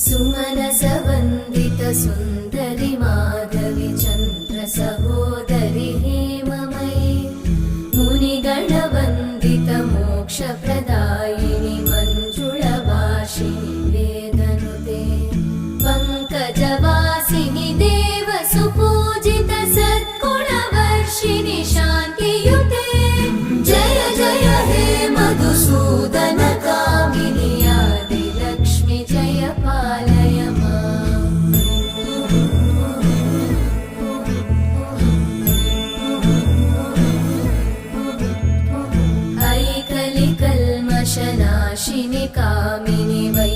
सुमनसवन्दित सुन्दरि माधवि चन्द्र सहोदरि हेममयि मुनिगणवन्दित मोक्षप्रदायिनि मञ्जुळभाषिणि वेदनुते पङ्कजवासिनि देव सुपूजित सद्गुणवर्षिणि शान्तियुते जय जय हे मधुसूदन कामिनि आदिलक्ष्मि जय पालय माम्। ऐकलिकल्मषनाशिनि कामिनि वै